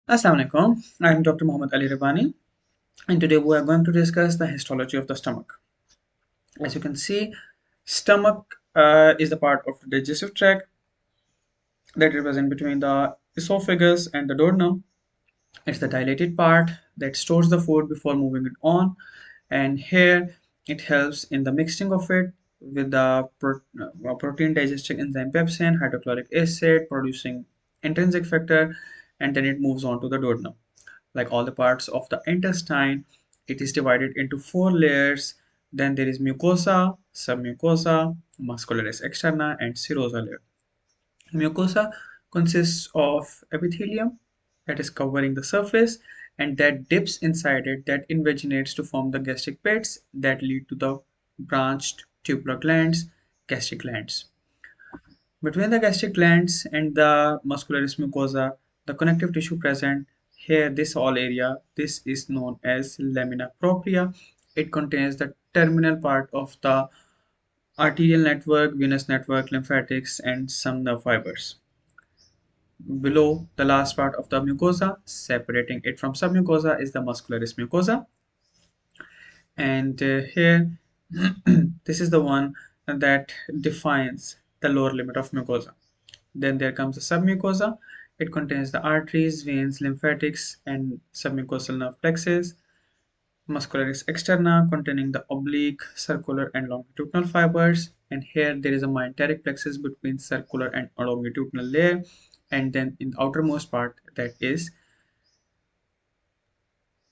Assalamu alaikum. I am Dr. Muhammad Ali Rabani, and today we are going to discuss the histology of the stomach. As you can see, stomach is the part of the digestive tract that represents between the esophagus and the duodenum. It's the dilated part that stores the food before moving it on, and here it helps in the mixing of it with the protein digesting enzyme pepsin, hydrochloric acid, producing intrinsic factor, and then it moves on to the duodenum. Like all the parts of the intestine, it is divided into four layers. Then there is mucosa, submucosa, muscularis externa, and serosa layer. Mucosa consists of epithelium that is covering the surface and that dips inside it, that invaginates to form the gastric pits that lead to the branched tubular glands, gastric glands. Between the gastric glands and the muscularis mucosa, the connective tissue present here, this whole area, this is known as lamina propria. It contains the terminal part of the arterial network, venous network, lymphatics, and some nerve fibers. Below the last part of the mucosa, separating it from submucosa, is the muscularis mucosa. And here, this is the one that defines the lower limit of mucosa. Then there comes the submucosa. It contains the arteries, veins, lymphatics, and submucosal nerve plexus. Muscularis externa, containing the oblique, circular, and longitudinal fibers. And here there is a myenteric plexus between circular and longitudinal layer. And then in the outermost part, that is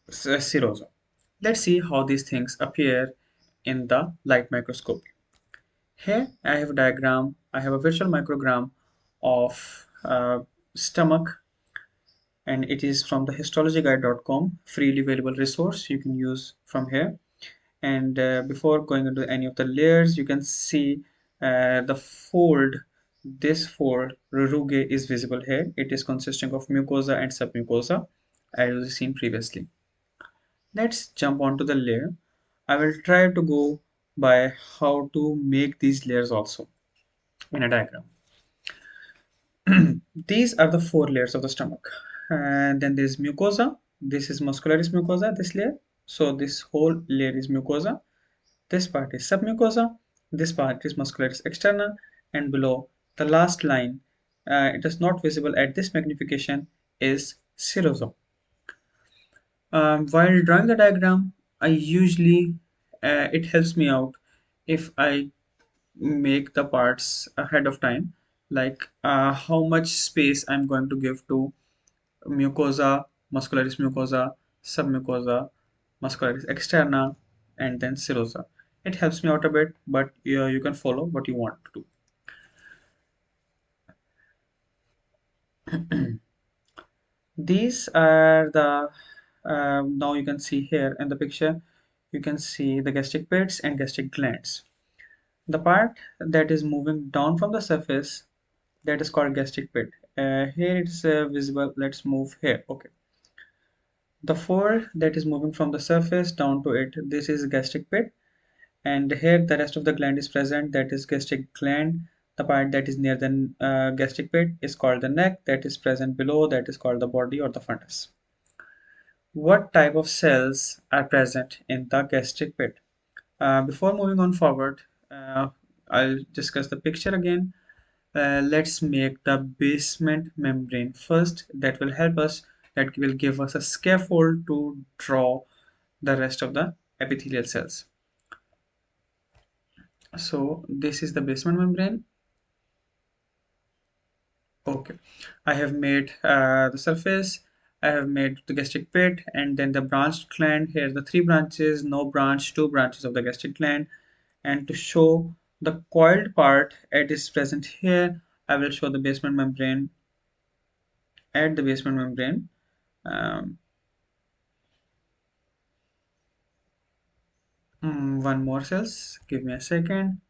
serosa. Let's see how these things appear in the light microscope. Here I have a diagram, I have a virtual microgram of stomach, and it is from the histologyguide.com, freely available resource you can use from here. And before going into any of the layers, you can see the fold. This fold ruruge is visible here. It is consisting of mucosa and submucosa, as we seen previously. Let's jump onto the layer. I will try to go by how to make these layers also in a diagram. These are the four layers of the stomach. And then there's mucosa. This is muscularis mucosa, this layer. So this whole layer is mucosa. This part is submucosa. This part is muscularis externa. And below the last line, it is not visible at this magnification, is serosa. While drawing the diagram, I usually it helps me out if I make the parts ahead of time, like how much space I'm going to give to mucosa, muscularis mucosa, submucosa, muscularis externa, and then serosa. It helps me out a bit, but you can follow what you want to do. These are the now you can see here in the picture, you can see the gastric pits and gastric glands. The part that is moving down from the surface, that is called gastric pit. Here it's visible. Let's move here. Okay. The fold that is moving from the surface down to it, this is gastric pit. And here the rest of the gland is present, that is gastric gland. The part that is near the gastric pit is called the neck. That is present below, that is called the body or the fundus. What type of cells are present in the gastric pit? Before moving on forward, I'll discuss the picture again. Let's make the basement membrane first. That will help us, that will give us a scaffold to draw the rest of the epithelial cells. So this is the basement membrane. Okay, I have made the surface, I have made the gastric pit, and then the branched gland. Here the three branches, no branch, two branches of the gastric gland. And to show the coiled part, it is present here. I will show the basement membrane at the basement membrane. Um, one more cells. Give me a second.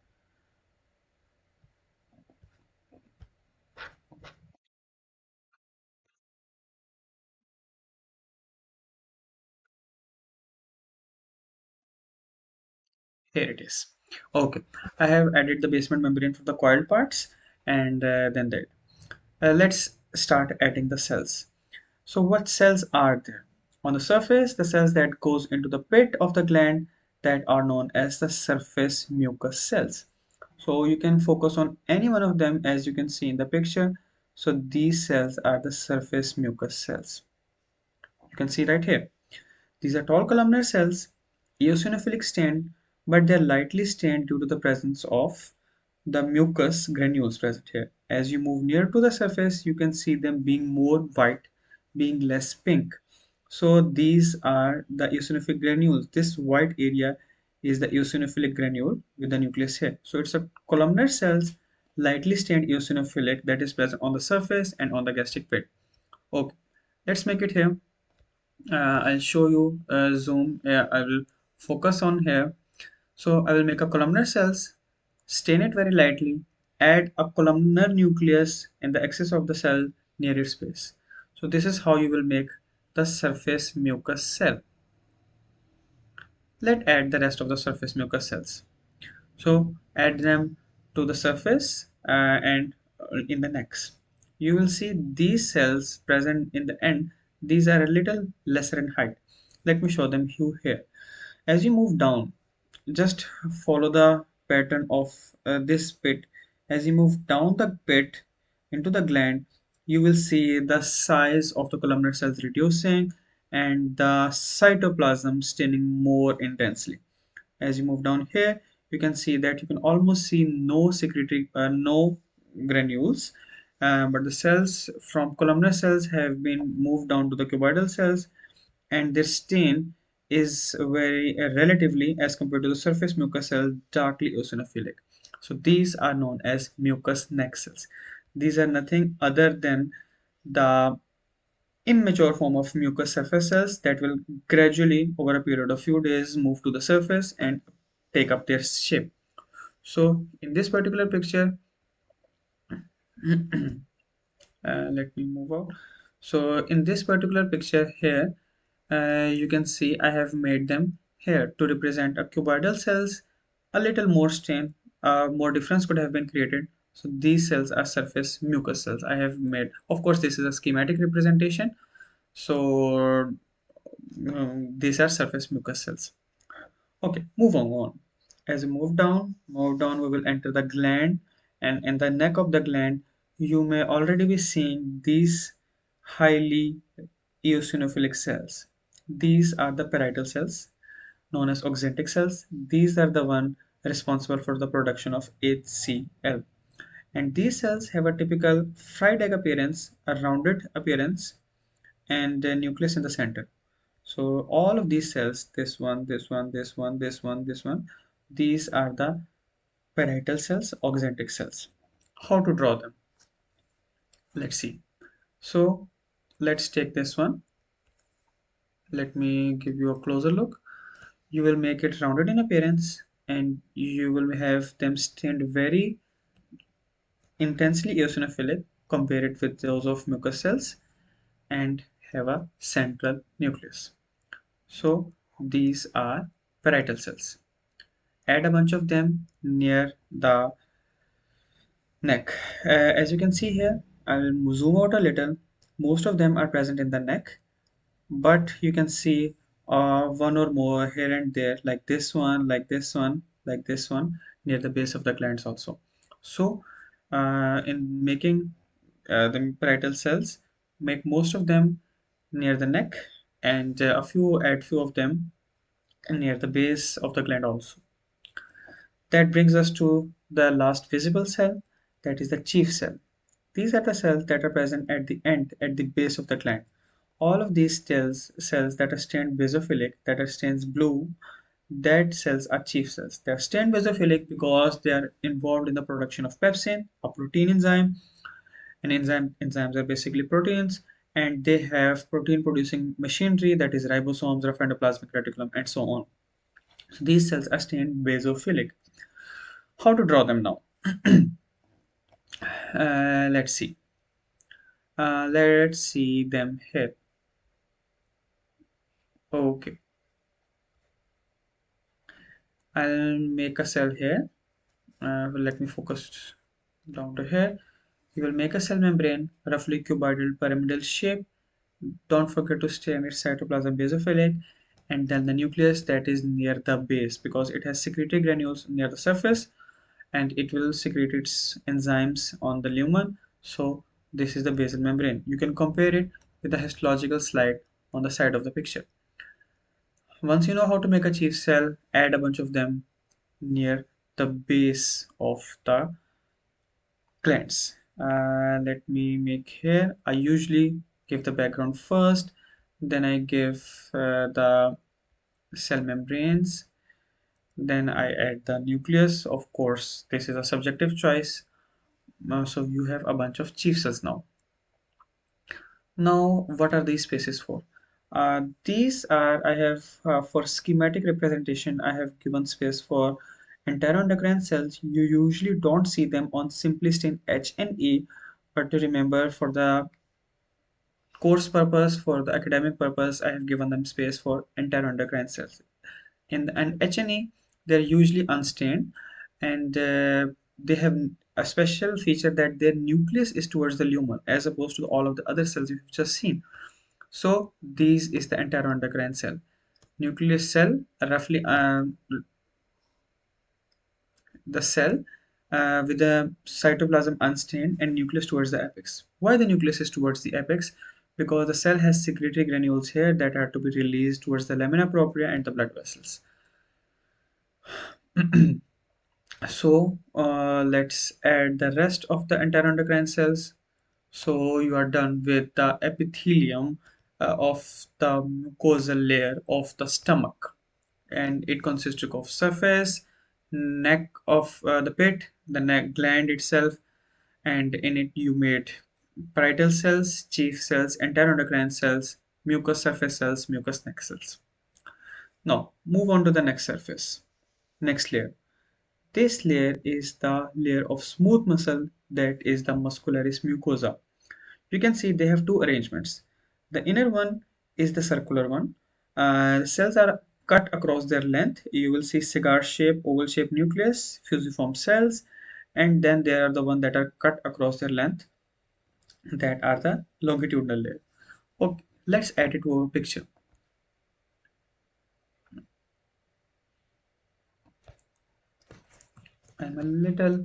Here it is. Okay, I have added the basement membrane for the coiled parts, and then that. Let's start adding the cells. So what cells are there? On the surface, the cells that goes into the pit of the gland that are known as the surface mucus cells. So you can focus on any one of them as you can see in the picture. So these cells are the surface mucus cells. You can see right here. These are tall columnar cells, eosinophilic stained, but they are lightly stained due to the presence of the mucus granules present here. As you move near to the surface, you can see them being more white, being less pink. So these are the eosinophilic granules. This white area is the eosinophilic granule with the nucleus here. So it's a columnar cells, lightly stained eosinophilic that is present on the surface and on the gastric pit. Okay, let's make it here. I'll show you zoom. I will focus on here. So I will make a columnar cells, stain it very lightly, add a columnar nucleus in the axis of the cell near its base. So this is how you will make the surface mucus cell. Let's add the rest of the surface mucus cells. So add them to the surface and in the next. You will see these cells present in the end. These are a little lesser in height. Let me show them you here. As you move down, just follow the pattern of this pit. As you move down the pit into the gland, you will see the size of the columnar cells reducing and the cytoplasm staining more intensely. As you move down here, you can see that you can almost see no secretory, no granules, but the cells from columnar cells have been moved down to the cuboidal cells, and their stain is very relatively as compared to the surface mucus cell darkly eosinophilic. So these are known as mucus neck cells. These are nothing other than the immature form of mucous surface cells that will gradually over a period of few days move to the surface and take up their shape. So in this particular picture, let me move out. So in this particular picture here, you can see I have made them here to represent a cuboidal cells, a little more stain, more difference could have been created. So these cells are surface mucus cells I have made. Of course, this is a schematic representation. So these are surface mucus cells. Okay, move on. As we move down, we will enter the gland, and in the neck of the gland, you may already be seeing these highly eosinophilic cells. These are the parietal cells, known as oxyntic cells. These are the one responsible for the production of HCl. And these cells have a typical fried egg appearance, a rounded appearance, and a nucleus in the center. So all of these cells, this one, this one, this one, this one, this one, these are the parietal cells, oxyntic cells. How to draw them? Let's see. So let's take this one. Let me give you a closer look. You will make it rounded in appearance and you will have them stained very intensely eosinophilic, compare it with those of mucus cells, and have a central nucleus. So these are parietal cells. Add a bunch of them near the neck. As you can see here, I'll zoom out a little. Most of them are present in the neck, but you can see one or more here and there, like this one, like this one, like this one, near the base of the glands also. So, in making the parietal cells, make most of them near the neck, and add few of them near the base of the gland also. That brings us to the last visible cell, that is the chief cell. These are the cells that are present at the end, at the base of the gland. All of these cells that are stained basophilic, that are stained blue, that cells are chief cells. They are stained basophilic because they are involved in the production of pepsin, a protein enzyme. And enzymes are basically proteins, and they have protein producing machinery, that is ribosomes, rough endoplasmic reticulum, and so on. So these cells are stained basophilic. How to draw them now? Let's see. Let's see them here. Okay, I'll make a cell here. Let me focus down to here. You will make a cell membrane, roughly cuboidal pyramidal shape, Don't forget to stay in its cytoplasm basophilic, and then the nucleus that is near the base, because it has secretory granules near the surface and it will secrete its enzymes on the lumen. So this is the basal membrane. You can compare it with the histological slide on the side of the picture. Once you know how to make a chief cell, add a bunch of them near the base of the glands. Let me make here. I usually give the background first, then I give the cell membranes, then I add the nucleus. Of course, this is a subjective choice. So you have a bunch of chief cells now. Now, what are these spaces for? These are, I have for schematic representation, I have given space for enteroendocrine cells. You usually don't see them on simply in H and E, but to remember for the course purpose, for the academic purpose, I have given them space for enteroendocrine cells. In an HNE, they're usually unstained, and they have a special feature that their nucleus is towards the lumen as opposed to all of the other cells you've just seen. So this is the enteroendocrine cell. Nucleus cell, roughly the cell with the cytoplasm unstained and nucleus towards the apex. Why the nucleus is towards the apex? Because the cell has secretory granules here that are to be released towards the lamina propria and the blood vessels. So let's add the rest of the enteroendocrine cells. So you are done with the epithelium of the mucosal layer of the stomach, and it consists of surface, neck of the pit, the neck gland itself, and in it you made parietal cells, chief cells, enteroendocrine cells, mucous surface cells, mucous neck cells. Now move on to the next surface, next layer. This layer is the layer of smooth muscle, that is the muscularis mucosa. You can see they have two arrangements. The inner one is the circular one. The cells are cut across their length. You will see cigar shape, oval shaped nucleus, fusiform cells, and then there are the ones that are cut across their length, that are the longitudinal layer. Okay, let's add it to our picture. I'm a little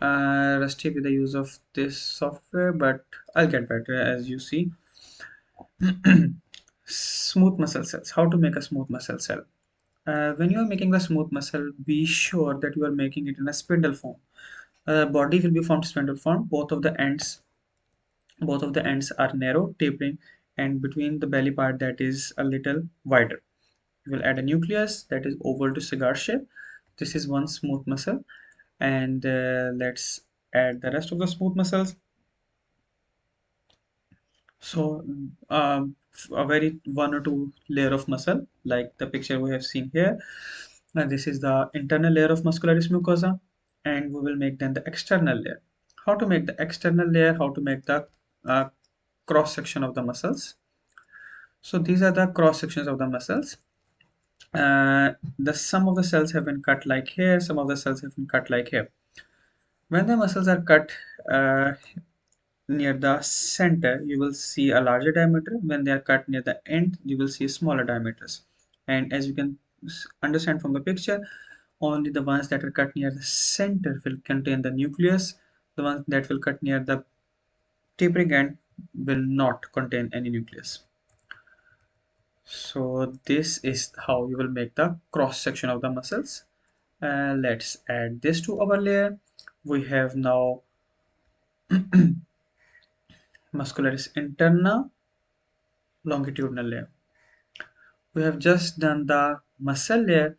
rusty with the use of this software, but I'll get better as you see. Smooth muscle cells. How to make a smooth muscle cell? When you are making the smooth muscle, be sure that you are making it in a spindle form. Body will be formed spindle form. Both of the ends are narrow, tapering, and between the belly part that is a little wider. You will add a nucleus that is oval to cigar shape. This is one smooth muscle, and let's add the rest of the smooth muscles. So a very one or two layer of muscle, like the picture we have seen here. Now this is the internal layer of muscularis mucosa, and we will make then the external layer. How to make the external layer? How to make the cross section of the muscles? So these are the cross sections of the muscles. The some of the cells have been cut like here, some of the cells have been cut like here. When the muscles are cut near the center, you will see a larger diameter. When they are cut near the end, you will see smaller diameters. And as you can understand from the picture, only the ones that are cut near the center will contain the nucleus. The ones that will cut near the tapering end will not contain any nucleus. So this is how you will make the cross section of the muscles. Let's add this to our layer. We have now muscularis interna longitudinal layer. We have just done the muscle layer.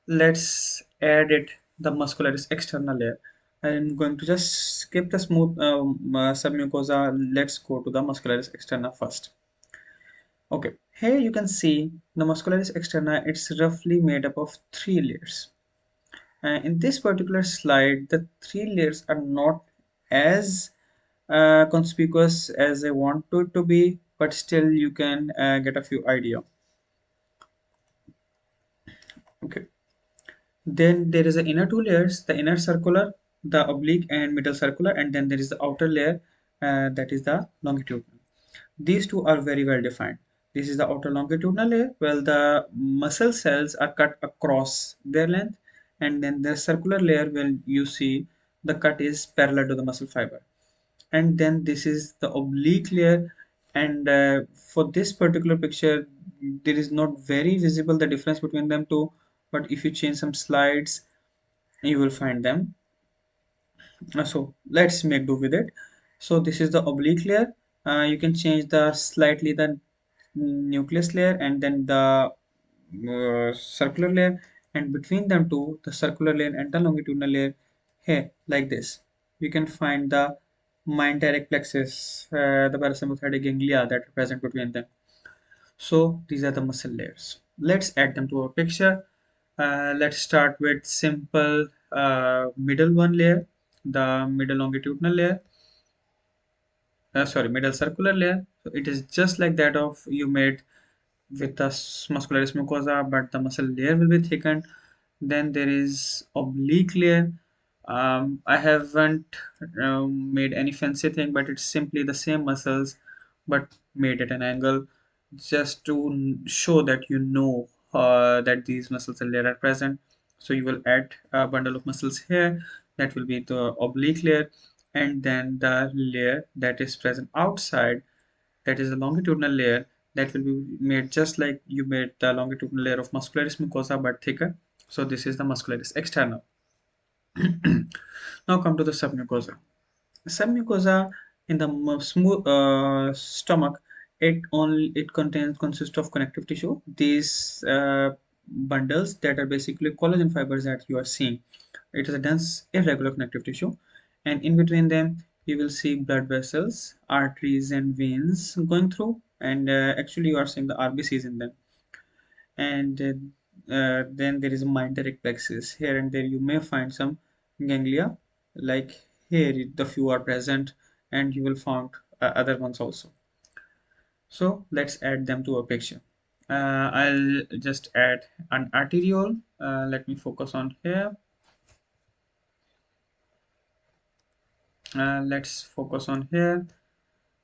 Let's add it the muscularis external layer. I'm going to just skip the smooth submucosa. Let's go to the muscularis externa first. Okay, here you can see the muscularis externa. It's roughly made up of three layers. In this particular slide, the three layers are not as conspicuous as I want it to be, but still you can get a few idea. Okay. Then there is the inner two layers, the inner circular, the oblique and middle circular, and then there is the outer layer that is the longitudinal. These two are very well defined. This is the outer longitudinal layer. Well, the muscle cells are cut across their length, and then the circular layer, when you see the cut is parallel to the muscle fiber. And then this is the oblique layer. And for this particular picture, there is not very visible the difference between them two. But if you change some slides, you will find them. So let's make do with it. So this is the oblique layer. You can change the slightly the nucleus layer and then the circular layer, and between them two, the circular layer and the longitudinal layer, here like this, you can find the myenteric plexus, the parasympathetic ganglia that are present between them. So these are the muscle layers. Let's add them to our picture. Let's start with simple middle one layer, the middle longitudinal layer. Sorry, middle circular layer. So it is just like that of you made with the muscularis mucosa, but the muscle layer will be thickened. Then there is oblique layer. I haven't made any fancy thing, but it's simply the same muscles but made at an angle, just to show that you know that these muscles are there are present. So you will add a bundle of muscles here, that will be the oblique layer, and then the layer that is present outside, that is the longitudinal layer, that will be made just like you made the longitudinal layer of muscularis mucosa but thicker. So this is the muscularis external. Now come to the submucosa. Submucosa in the smooth stomach, it consists of connective tissue. These bundles that are basically collagen fibers that you are seeing. It is a dense irregular connective tissue, and in between them you will see blood vessels, arteries, and veins going through. And actually, you are seeing the RBCs in them. And then there is a myenteric plexus. Here and there you may find some ganglia, like here the few are present, and you will find other ones also. So let's add them to a picture. I'll just add an arteriole. Let me focus on here. Let's focus on here.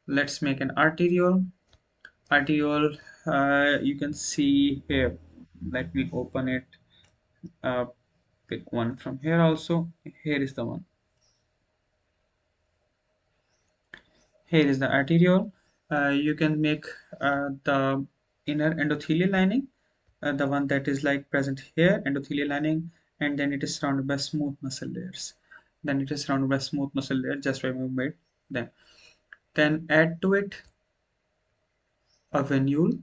Let's make an arteriole. Arteriole, you can see here. Let me open it. uh, Pick one from here also. Here is the one. Here is the arteriole. You can make the inner endothelial lining, the one that is like present here, endothelial lining, and then it is surrounded by smooth muscle layers. Then it is surrounded by smooth muscle layer, just where we made them. Then add to it a venule.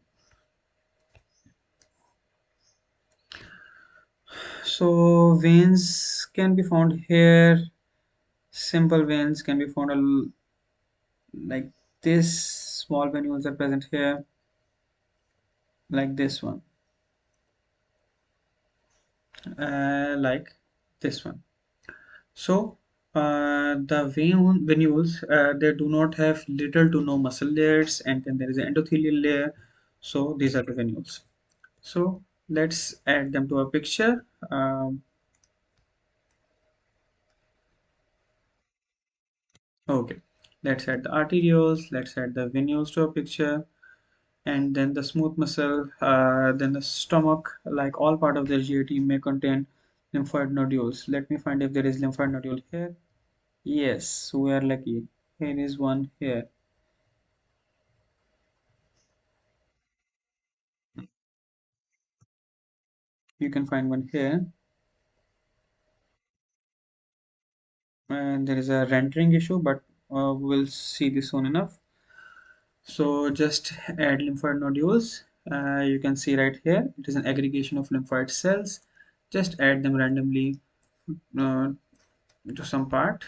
So veins can be found here. Simple veins can be found like this. Small venules are present here, like this one, like this one. So the venules, they do not have little to no muscle layers, and then there is an endothelial layer. So these are the venules. So let's add them to a picture. Okay, let's add the arterioles. Let's add the venules to a picture, and then the smooth muscle. Then the stomach, like all part of the GAT, may contain lymphoid nodules. Let me find if there is lymphoid nodule here. Yes, we are lucky. Here is one here. You can find one here, and there is a rendering issue, but we'll see this soon enough. So just add lymphoid nodules. You can see right here, it is an aggregation of lymphoid cells. Just add them randomly uh, to some part.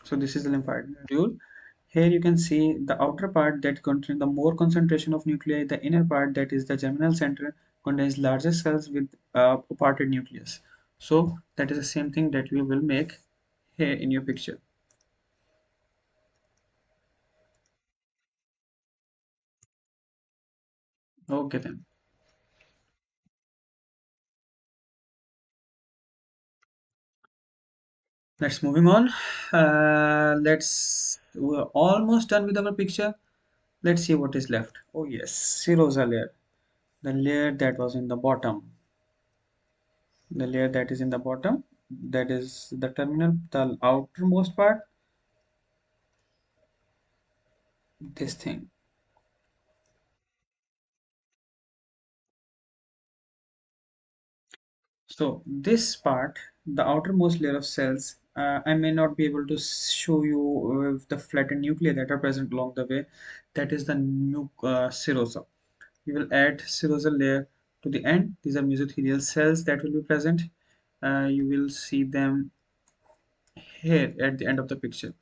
So this is the lymphoid nodule. Here you can see the outer part that contains the more concentration of nuclei. The inner part, that is the germinal center, contains larger cells with a parted nucleus. So that is the same thing that we will make here in your picture. Okay then. Let's moving on. Let's we're almost done with our picture. Let's see what is left. Oh yes, serosa layer, the layer that was in the bottom, the layer that is in the bottom, that is the terminal, the outermost part, this thing. So this part, the outermost layer of cells, I may not be able to show you with the flattened nuclei that are present along the way. That is the serosa. You will add serosal layer to the end. These are mesothelial cells that will be present. You will see them here at the end of the picture.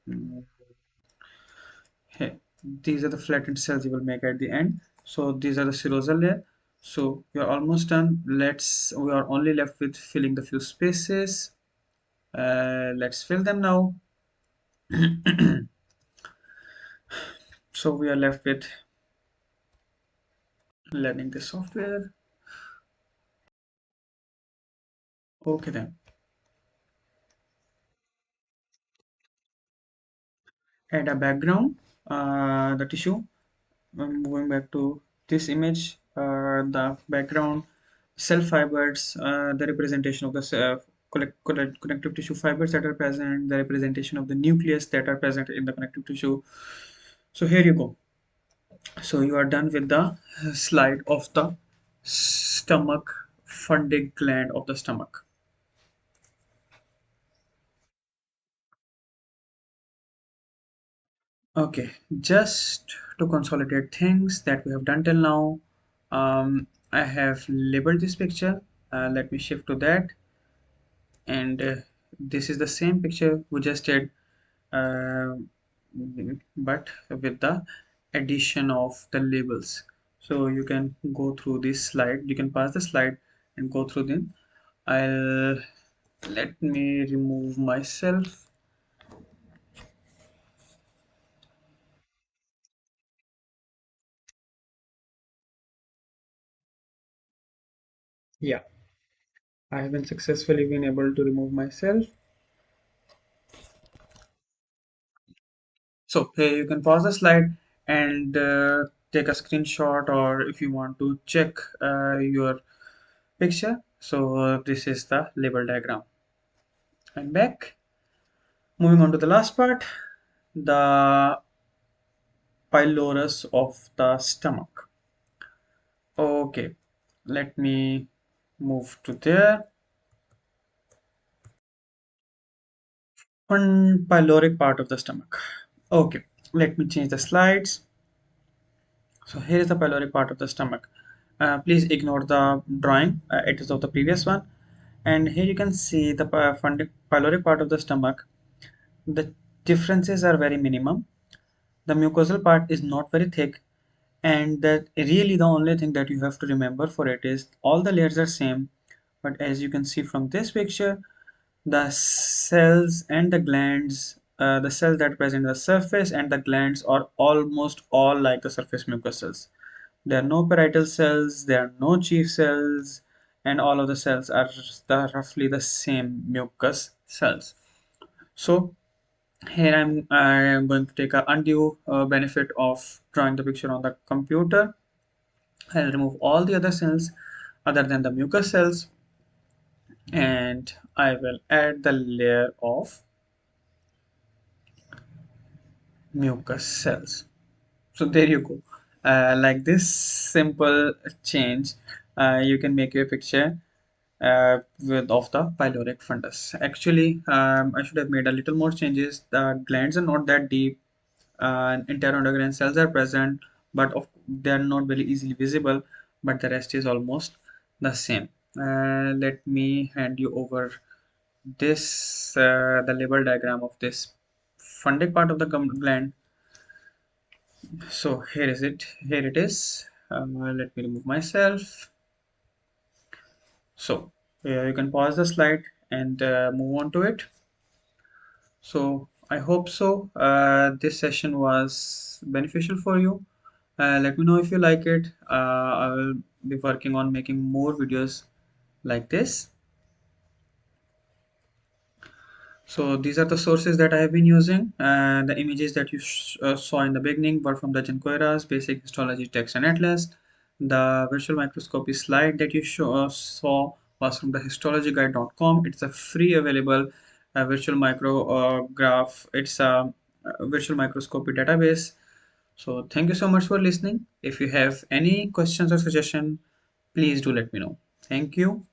Mm, Here, these are the flattened cells you will make at the end. So these are the serosal layer. So we are almost done. We are only left with filling the few spaces. Let's fill them now. So we are left with learning the software. Okay then, add a background, the tissue. I'm going back to this image, the background, cell fibers, the representation of the connective tissue fibers that are present, the representation of the nucleus that are present in the connective tissue. So here you go. So you are done with the slide of the stomach, funding gland of the stomach. Okay, just to consolidate things that we have done till now, I have labeled this picture. Let me shift to that, and this is the same picture we just did, uh, but with the addition of the labels. So you can go through this slide. You can pass the slide and go through them. I'll Let me remove myself. Yeah, I have been successfully been able to remove myself. So here you can pause the slide and take a screenshot, or if you want to check your picture. So this is the label diagram. I'm back. Moving on to the last part, the pylorus of the stomach. Okay, let me move to there. One pyloric part of the stomach. Okay, let me change the slides. So here is the pyloric part of the stomach. Please ignore the drawing. It is of the previous one. And here you can see the pyloric part of the stomach. The differences are very minimum. The mucosal part is not very thick, and that really the only thing that you have to remember for it is all the layers are same. But as you can see from this picture, the cells and the glands, the cells that present the surface and the glands are almost all like the surface mucous cells. There are no parietal cells, there are no chief cells, and all of the cells are roughly the same mucous cells. So here I am going to take a undue benefit of drawing the picture on the computer. I'll remove all the other cells other than the mucous cells, and I will add the layer of mucous cells. So there you go. Like this simple change, you can make your picture with of the pyloric fundus. Actually, I should have made a little more changes. The glands are not that deep. Enteroendocrine cells are present, but they are not very easily visible. But the rest is almost the same. Let me hand you over this the label diagram of this fundic part of the gland. So here is it. Here it is. Let me remove myself. So you can pause the slide and move on to it. So I hope so. This session was beneficial for you. Let me know if you like it. I will be working on making more videos like this. So these are the sources that I have been using, and the images that you saw in the beginning were from the Jankoira's Basic Histology Text and Atlas. The virtual microscopy slide that you saw was from the histologyguide.com. It's a free available virtual micrograph. It's a virtual microscopy database. So thank you so much for listening. If you have any questions or suggestion, please do let me know. Thank you.